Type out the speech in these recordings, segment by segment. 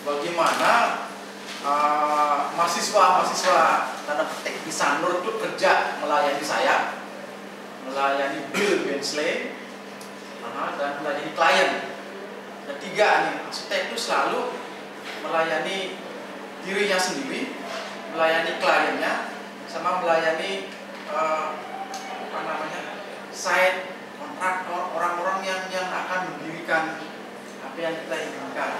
bagaimana mahasiswa-mahasiswa tanda petik di Sanur itu kerja melayani saya, melayani Bill Bensley, dan melayani klien. Ada tiga nih, arsitek itu selalu melayani dirinya sendiri, melayani kliennya, sama melayani site kontraktor, orang-orang yang akan mendirikan apa yang kita inginkan.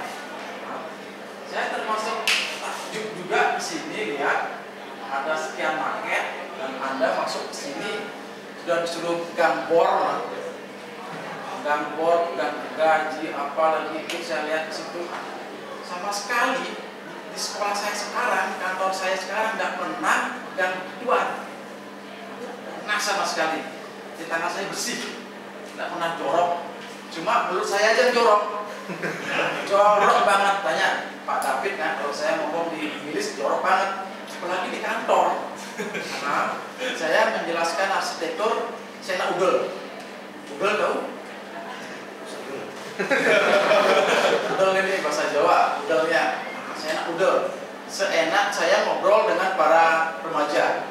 Saya termasuk takjub juga di sini, lihat ada sekian market dan Anda masuk ke sini sudah disuruh gang bor, dan gaji apa lagi itu saya lihat di situ. Sama sekali di sekolah saya sekarang, kantor saya sekarang tidak pernah dan tuan, nah sama sekali di tangan saya bersih, tidak pernah jorok. Cuma mulut saya aja jorok, jorok banget. Tanya Pak David kan, kalau saya ngomong di milis jorok banget, apalagi di kantor. Nah, saya menjelaskan arsitektur, saya nak udel tahu? Udel ini bahasa Jawa, udelnya. Saya nak udel. Seenak saya ngobrol dengan para remaja,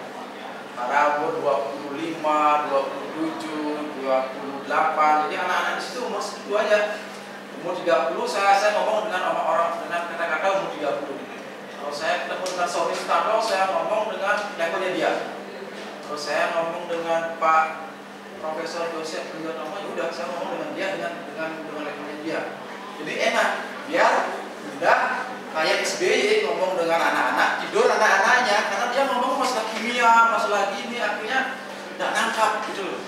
para umur 25, 27, 28. Jadi anak-anak di situ umur segitu aja. Umur 30 saya ngomong dengan orang dengan kata-kata umur 30. Kalau saya ketemu dengan Sofi Stado, saya ngomong dengan levelnya dia. Kalau saya ngomong dengan Pak Profesor Joseph Priyotomo, ya udah saya ngomong dengan dia dengan levelnya dia. Jadi enak, biar mudah kayak SBY ngomong dengan anak-anak, tidur anak-anaknya karena dia ngomong masalah kimia, masalah gini, akhirnya tidak nangkap gitu loh.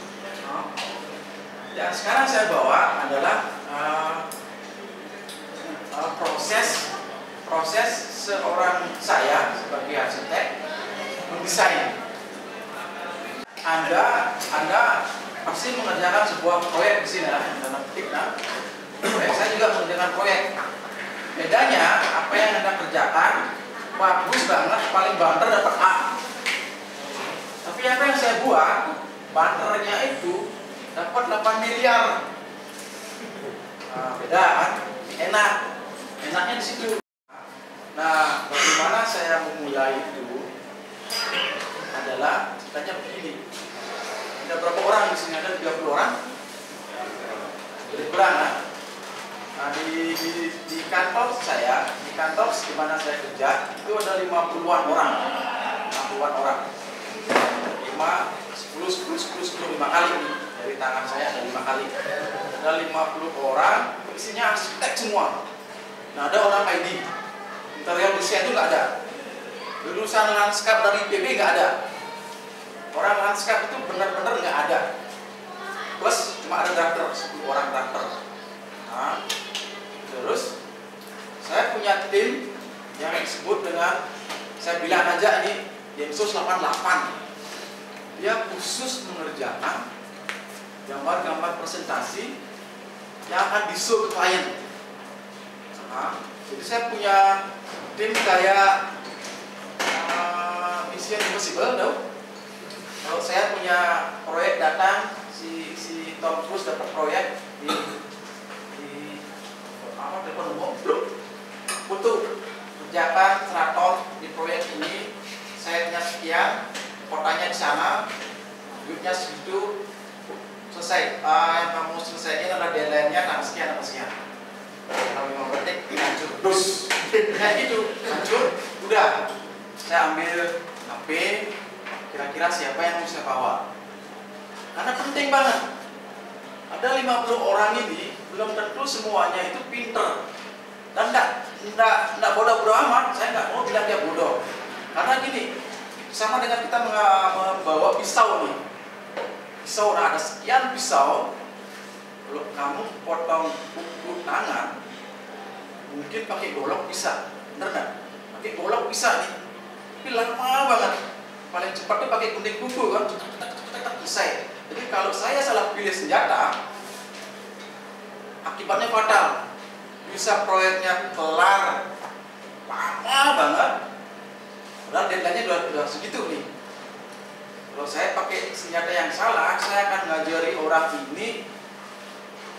Dan sekarang saya bawa adalah proses seorang saya sebagai arsitek mendesain. Anda pasti mengerjakan sebuah proyek di sini, dalam petik, saya juga mengerjakan proyek. Bedanya apa yang Anda kerjakan bagus banget, paling banter dapat A. Tapi apa yang saya buat, banternya itu dapat 8 miliar. Beda kan? Enaknya di situ. Nah, bagaimana saya memulai itu adalah ceritanya begini. Ada berapa orang di sini? Ada 30 orang. Lebih kurang, kan? Nah, di kantor saya, di kantor di mana saya kerja itu ada 50-an orang. 50-an orang. 5 kali nih. Dari tangan saya ada 5 kali. Ada 50 orang, isinya arsitek semua. Nah, ada orang ID, interior desain itu nggak ada. Lulusan lanskap dari IPB nggak ada. Orang lanskap itu benar-benar nggak ada. Plus cuma ada drafter, 10 orang drafter. Nah, terus saya punya tim yang disebut dengan, saya bilang aja ini Densus 88. Dia khusus mengerjakan gambar-gambar presentasi yang akan di-show ke klien. Jadi saya punya tim kayak Mission Impossible, tahu? Kalau saya punya proyek datang, si Tom Cruise dapat proyek di telepon umum, foto kerjakan Straton di proyek ini, saya sekian, kotanya di sana, duitnya segitu, selesai. Yang kamu selesaikan adalah deadline-nya tanggal sekian atau sekian. Kalau 5 detik hancur, dus, kayak gitu, hancur, udah. Saya ambil HP, kira-kira siapa yang mau saya bawa. Karena penting banget. Ada 50 orang ini, belum tentu semuanya itu pinter. Dan enggak bodoh-bodoh amat, saya nggak mau bilang dia bodoh. Karena gini, sama dengan kita membawa pisau nih. Pisau, nah ada sekian pisau. Kalau kamu potong kuku tangan, mungkin pakai golok bisa, bener nggak? Pakai golok bisa nih, tapi lama banget. Paling cepat tuh pakai gunting kuku kan, cetak selesai. Jadi kalau saya salah pilih senjata, akibatnya fatal. Bisa proyeknya kelar lama banget, padahal deadline-nya udah segitu nih. Kalau saya pakai senjata yang salah, saya akan ngajari orang ini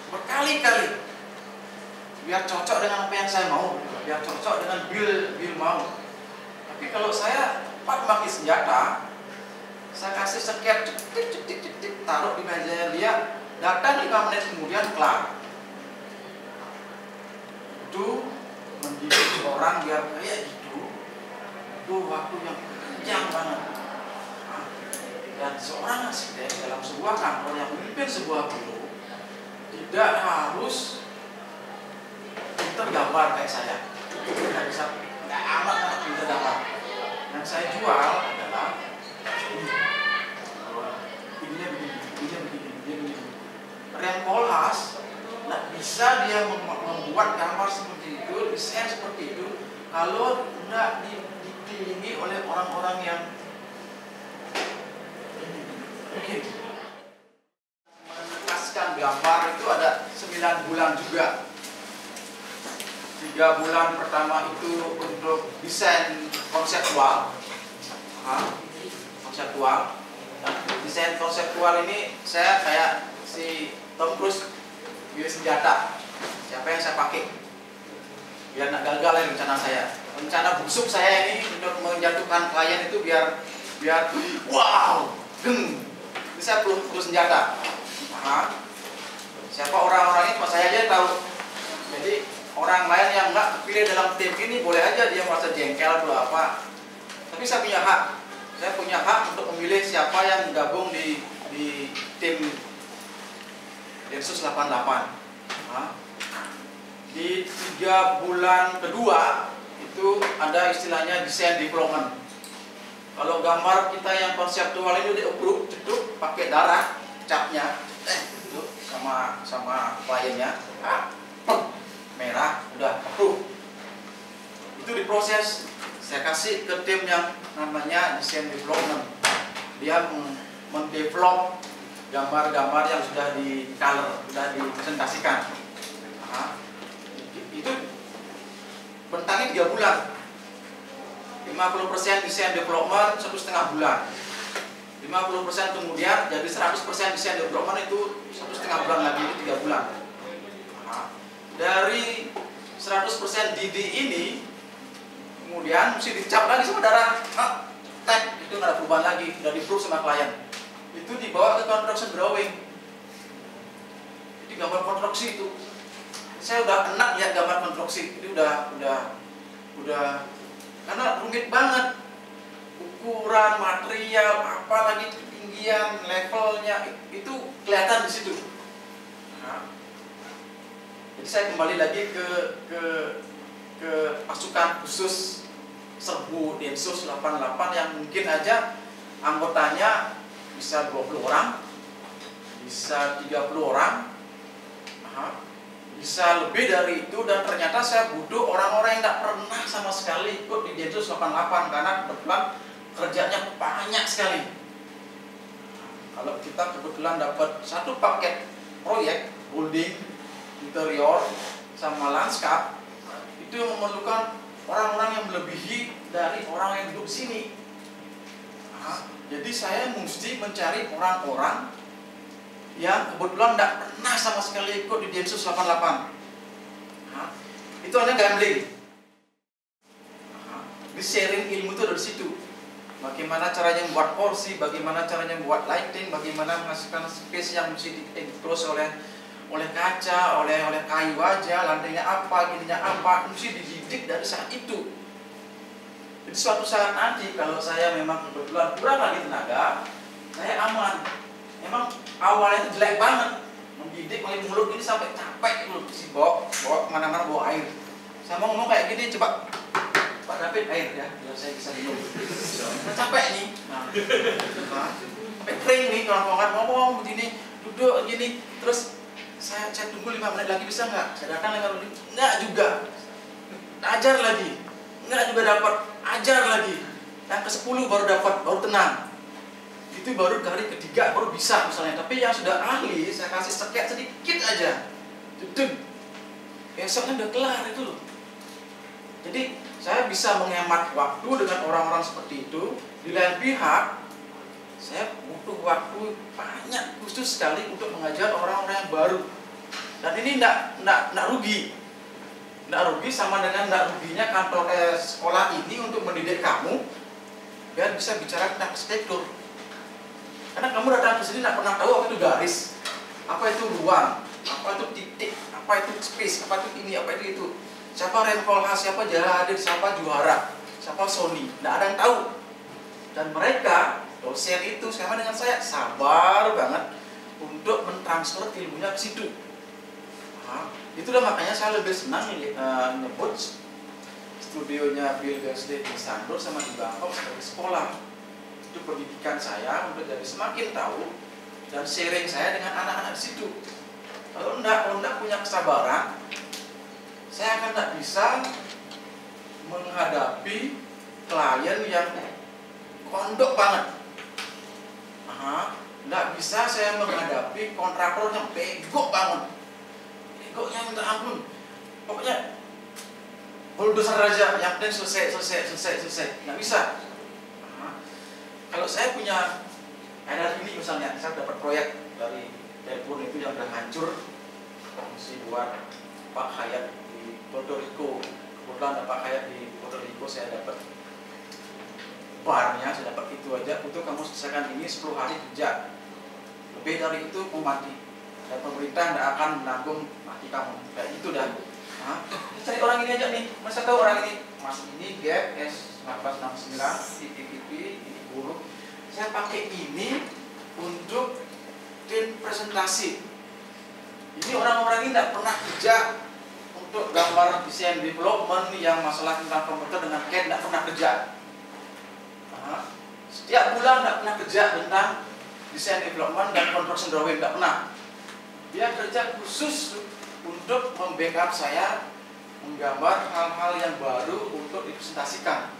berkali-kali biar cocok dengan apa yang saya mau. biar cocok dengan Bill mau. Tapi kalau saya Pak pakai senjata, saya kasih sket, taruh di meja dia, datang 5 menit kemudian kelar. Itu mendidik orang biar kayak gitu, itu waktu yang panjang banget. Dan seorang arsitek dalam sebuah kantor yang memimpin sebuah biro tidak harus pinter gambar kayak saya. Tidak bisa, nggak amat pinter gambar. Yang saya jual adalah ininya begini. Rem Koolhaas nggak bisa dia membuat gambar seperti itu, desain seperti itu, kalau tidak dikelilingi oleh orang-orang yang mungkin menekaskan gambar itu ada 9 bulan juga. 3 bulan pertama itu untuk desain konseptual. Desain konseptual ini saya kayak si Tom Cruise pilih senjata, siapa yang saya pakai biar nak gagal ya rencana saya. Rencana busuk saya ini untuk menjatuhkan klien itu biar wow, geng. Ini saya perlu senjata. Siapa orang-orang ini cuma saya aja tahu. Jadi orang lain yang nggak terpilih dalam tim ini boleh aja dia merasa jengkel atau apa. Tapi saya punya hak. Saya punya hak untuk memilih siapa yang gabung di tim Densus 88. Di 3 bulan kedua itu ada istilahnya desain development. Kalau gambar kita yang konseptual itu di-approve, ceduk pakai darah capnya, sama kliennya, merah, udah approve. Itu diproses, saya kasih ke tim yang namanya desain development. Dia mendevelop gambar-gambar yang sudah di color, sudah dipresentasikan. Itu bentangnya 3 bulan. 50% desain development 1,5 bulan. 50% kemudian jadi 100% desain development itu 1,5 bulan lagi, itu 3 bulan. Dari 100% DD ini kemudian mesti dicap lagi sama darah, tag, itu nggak ada perubahan lagi, udah di-approve sama klien. Itu dibawa ke construction drawing. Jadi gambar konstruksi itu. Saya udah enak lihat gambar konstruksi. Ini udah karena rumit banget. Ukuran, material, apalagi ketinggian, levelnya itu kelihatan di situ. Jadi saya kembali lagi ke pasukan khusus serbu Densus 88 yang mungkin aja anggotanya bisa 20 orang, bisa 30 orang, bisa lebih dari itu, dan ternyata saya butuh orang-orang yang tidak pernah sama sekali ikut di Densus 88 karena kebetulan kerjanya banyak sekali. Kalau kita kebetulan dapat satu paket proyek building, interior, sama lanskap, itu yang memerlukan orang-orang yang melebihi dari orang yang duduk sini. Jadi saya mesti mencari orang-orang yang kebetulan tidak pernah sama sekali ikut di Densus 88. Itu hanya gambling. Di sharing ilmu itu dari situ. Bagaimana caranya membuat porsi, bagaimana caranya membuat lighting, bagaimana menghasilkan space yang mesti di-enclose oleh kaca, oleh kayu aja, lantainya apa, gininya apa, mesti dididik dari saat itu. Jadi suatu saat nanti kalau saya memang kebetulan kurang lagi tenaga, saya aman. Memang awalnya itu jelek banget, mendidik oleh mulut ini sampai capek dulu, si bawa kemana-mana bawa air. Saya mau ngomong kayak gini, coba Pak David air ya, biar saya bisa minum. Saya capek nih, sampai kering nih kalau ngomong begini, duduk gini, terus saya tunggu 5 menit lagi bisa nggak? Saya datang 5 menit, nggak juga. Ajar lagi, nggak juga dapat, ajar lagi. Yang ke-10 baru dapat, baru tenang. Itu baru kali ketiga baru bisa misalnya. Tapi yang sudah ahli saya kasih seket sedikit aja, jedeng, besoknya udah kelar itu loh. Jadi saya bisa menghemat waktu dengan orang-orang seperti itu. Di lain pihak saya butuh waktu banyak khusus sekali untuk mengajar orang-orang yang baru. Dan ini enggak rugi. Nggak rugi sama dengan nggak ruginya kantor sekolah ini untuk mendidik kamu biar bisa bicara tentang arsitektur. Karena kamu datang ke sini nggak pernah tahu apa itu garis, apa itu ruang, apa itu titik, apa itu space, apa itu ini, apa itu. Siapa Renvolha, siapa Jahadir, siapa Juara, siapa Sony, nggak ada yang tahu. Dan mereka, dosen itu sama dengan saya, sabar banget untuk mentransfer ilmunya ke situ. Nah, itulah makanya saya lebih senang nyebut studionya Bill Gates di Sandur sama di Bangkok sebagai sekolah. Itu pendidikan saya untuk jadi semakin tahu dan sharing saya dengan anak-anak di situ. Kalau enggak punya kesabaran, saya akan tidak bisa menghadapi klien yang kondok banget. Enggak bisa saya menghadapi kontraktor yang bego banget. Begonya minta ampun. Pokoknya bulldozer aja, yang penting selesai. Nggak bisa. Kalau saya punya ada ini misalnya, saya dapat proyek dari telepon itu yang udah hancur, mesti buat Pak Hayat di Puerto Rico. Kebetulan ada Pak Hayat di Puerto Rico, saya dapat barnya, saya dapat itu aja. Untuk kamu selesaikan ini 10 hari kerja. Lebih dari itu mau mati. Dan pemerintah tidak akan menanggung mati kamu. Kayak gitu dah. Cari orang ini aja nih. Masa tahu orang ini? Mas ini Gap S1869 TTP ini buruk. Saya pakai ini untuk tim presentasi. Ini orang-orang ini tidak pernah kerja untuk gambar desain development yang masalah tentang komputer dengan CAD, tidak pernah kerja. Setiap bulan tidak pernah kerja tentang desain development dan construction drawing, tidak pernah. Dia kerja khusus untuk membackup saya menggambar hal-hal yang baru untuk dipresentasikan.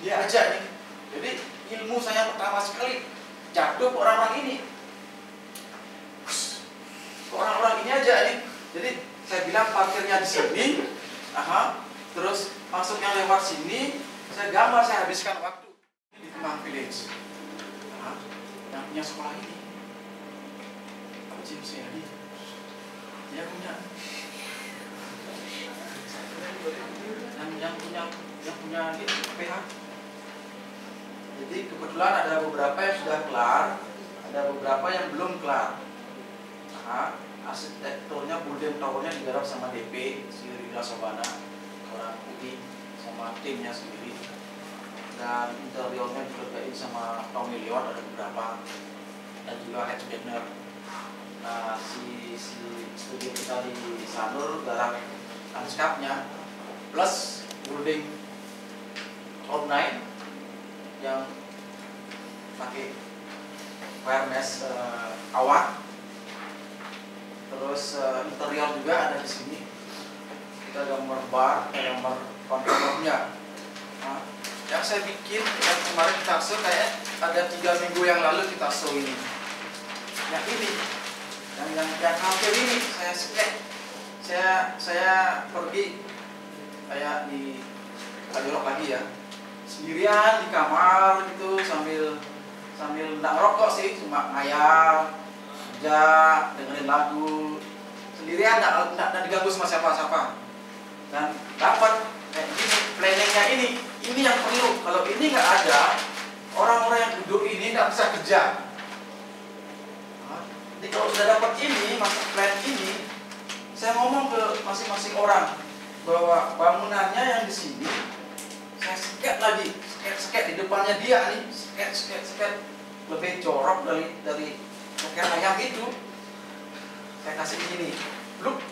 Dia aja nih. Jadi ilmu saya pertama sekali jatuh ke orang-orang ini. Ke orang-orang ini aja nih. Jadi saya bilang parkirnya di sini, terus masuknya lewat sini, saya gambar, saya habiskan waktu di Kemang Village. Yang punya sekolah ini, Pak James Yadi, dia punya. Yang punya ini PH. Jadi kebetulan ada beberapa yang sudah kelar, ada beberapa yang belum kelar. Arsitekturnya Building Towernya digarap sama DP si Rida Sobana, orang putih, sama timnya sendiri. Dan interiornya dikerjain sama Tommy Leon, ada beberapa, dan juga Hedge Banner. Nah, si studio kita di Sanur garap lanskapnya plus building outline yang pakai firemesh awak. Terus interior juga ada di sini. Kita gambar bar, kita gambar kontainer. Nah, yang saya bikin yang kemarin kita show kayak ada 3 minggu yang lalu kita show ini. Yang ini, yang hampir ini saya sketch. Saya pergi kayak di Kajorok lagi ya, sendirian di kamar gitu sambil nggak ngerokok sih, cuma ngayal, kerja, dengerin lagu, sendirian nggak diganggu sama siapa-siapa. Dan dapat kayak gini, planningnya ini yang perlu. Kalau ini nggak ada, orang-orang yang duduk ini nggak bisa kerja. Jadi kalau sudah dapat ini, masuk plan ini, saya ngomong ke masing-masing orang bahwa bangunannya yang di sini saya sket lagi, sket di depannya dia nih, sket lebih jorok dari sket ayam itu. Saya kasih ini, look,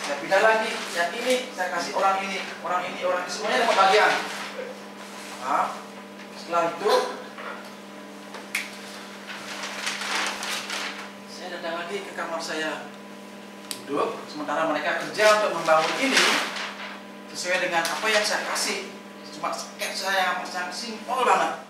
saya pindah lagi, yang ini saya kasih orang ini, semuanya dapat bagian. Nah, setelah itu saya datang lagi ke kamar saya, duduk, sementara mereka kerja untuk membangun ini sesuai dengan apa yang saya kasih. Cuma sketch saya yang simpel banget.